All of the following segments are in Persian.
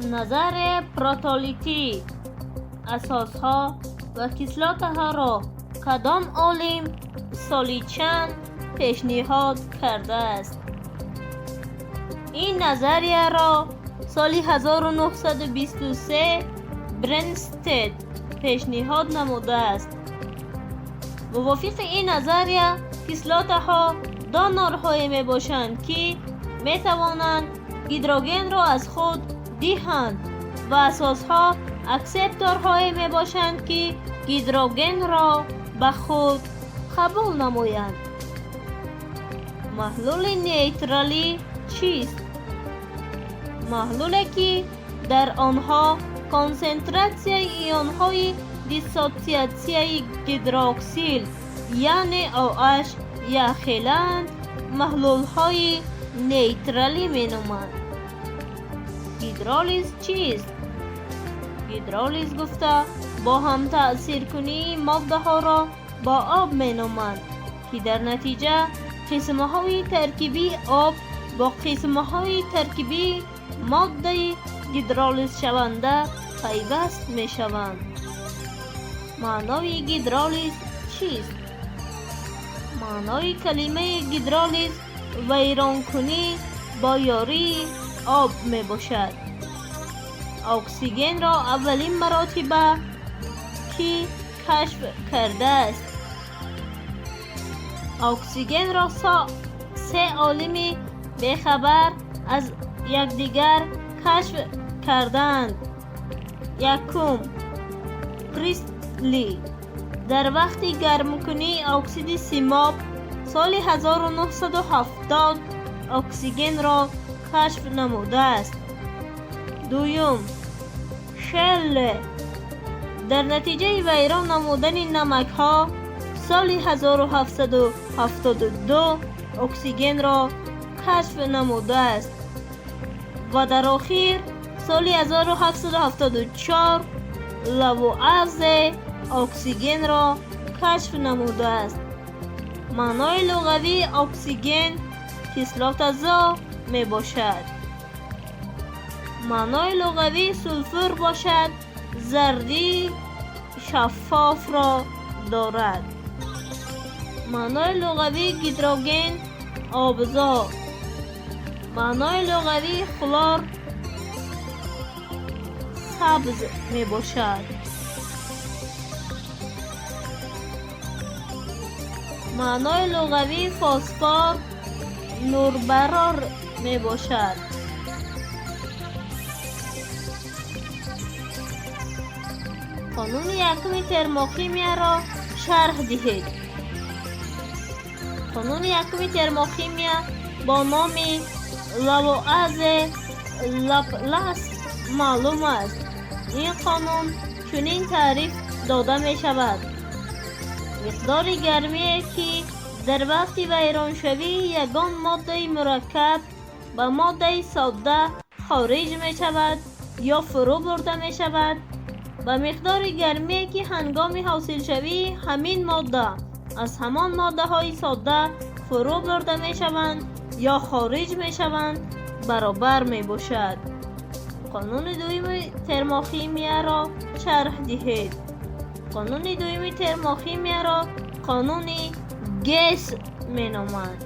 نظر پروتولیتی اساسها و کسلاتها را کدام عالم سالی چند پیشنهاد کرده است؟ این نظریه را سال 1923 برنستد پیشنهاد نموده است. موافق این نظریه کسلاتها دو نوع‌هایی می باشند که می توانند هیدروژن را از خود دهند و اساسها اکسپتورهایی می باشند که هیدروژن را به خود قبول نمایند. محلول نیترالی چیست؟ محلولی که در آنها کنسنتراسیون ایون‌های دیسوسیاسیون هیدروکسیل یعنی OH یخیلند محلول‌های نیترالی می‌نامند. هیدرولیز چیست؟ هیدرولیز گفته با هم تأثیر کنی ماده ها را با آب می‌نامند که در نتیجه قسمه های ترکیبی آب با قسمه های ترکیبی ماده هیدرولیز شونده پیوست می شوند. معنای هیدرولیز چیست؟ معنای کلمه هیدرولیز ویران کنی با یاری آب می باشد. اکسیژن را اولین مراتبه که کشف کرده است. اکسیژن را سه عالم بخبر از یکدیگر کشف کردند. یکم پریستلی در وقت گرمکنی اکسید سیماب سال 1970 اکسیژن را کشف نموده است. دوم شل در نتیجه ویران نمودن نمک ها سال 1772 اکسیژن را کشف نموده است و در آخر سال 1774 لوازم اکسیژن را کشف نموده است. معنای لغوی اکسیژن کسلات‌زا می باشد. معنای لغوی سولفور باشد زردی شفاف را دارد. معنای لغوی هیدروژن آبزا. معنای لغوی خلور سبز می باشد. معنای لغوی فسفر نوربرار می باشد. قانون یکم ترموشیمیا را شرح دهید. قانون یکم ترموشیمیا با نام لوازم لاپلاس معلوم است. این قانون چنین تعریف داده می شود: مقدار گرمی که در وقت ویران شوی یگان ماده مرکب به ماده ساده خارج می شود یا فرو برده می شود، و مقدار گرمی که هنگام حاصل شوی همین ماده از همان ماده های ساده فرو برده می شوند یا خارج می شوند برابر می باشد. قانون دوم ترموشیمیا را شرح دهید. قانون دوم ترموشیمیا را قانون گس می نامند.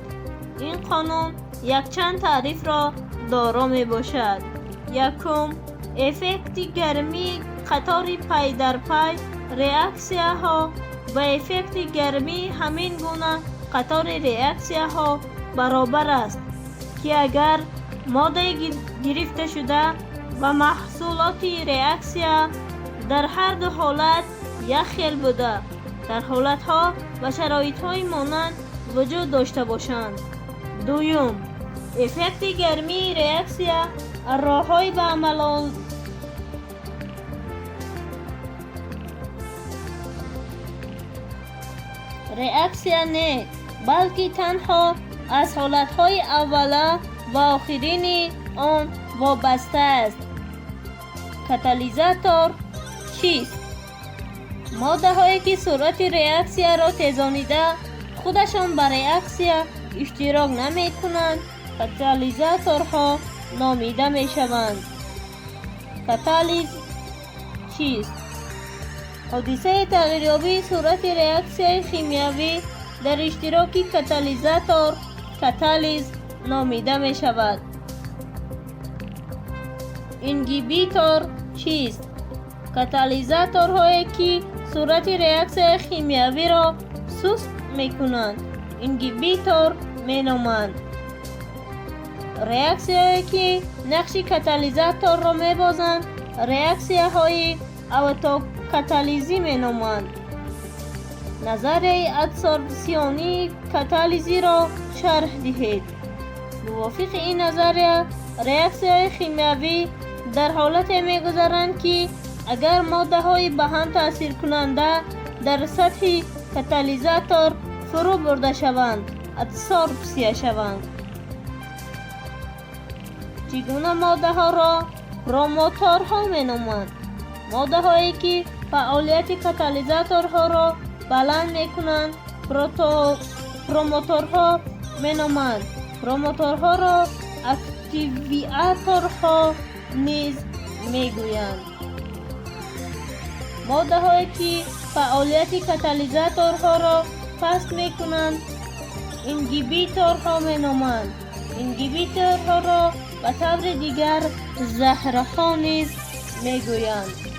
این قانون یک چند تعریف را دارا می باشد. یکم افکت گرمی قطار پی در پی ریاکسیه ها و افکت گرمی همین گونه قطار ریاکسیه ها برابر است که اگر ماده گرفته شده و محصولات ریاکسیه در هر دو حالت یک خیل بوده در حالت ها و شرایط های مانند وجود داشته باشند. دوم افکت گرمی ریاکسیه راه های به عمل ریاکسیه نه بلکه تنها از حالتهای اوله و آخرین آن وابسته است. کاتالیزاتور چیست؟ ماده هایی که سرعت ریاکسیه را تیزانیده خودشان بر ریاکسیه اشتراک نمی کنند کاتالیزاتورها نامیده می شوند. کاتالیز چیست؟ حادثه تغییریابی صورت ریاکسیای خیمیایی در اشتراک کاتالیزاتور کاتالیز نامیده می شود. اینگیبیتور چیست؟ کاتالیزاتورهایی که صورت ریاکسیای خیمیایی را سست می کنند اینگیبیتور می نامند. ریاکسیهایی که نقش کاتالیزاتور را می بازند ریاکسیه‌های اتوکاتالیزی می نامند. نظریه ادسوربسیونی کاتالیزی را شرح دهید. موافق این نظریه ریاکسی‌های خیمیایی در حالتی می گذرند که اگر ماده های به هم تأثیر کننده در سطح کاتالیزاتور فرو برده شوند ادسوربسیه شوند. چگونه ماده ها را پروموتورها می نامند؟ ماده هایی که فعالیت کاتالیزاتورها را بلند می کنند پروموتورها می نامند. پروموتورها را اکتیویاتورها نیز می گویند. ماده هایی که فعالیت کاتالیزاتورها را پست می کنند اینگیبیتورها می نامند. اینگیبیتورها را به طور دیگر زهرها نیز می گویند.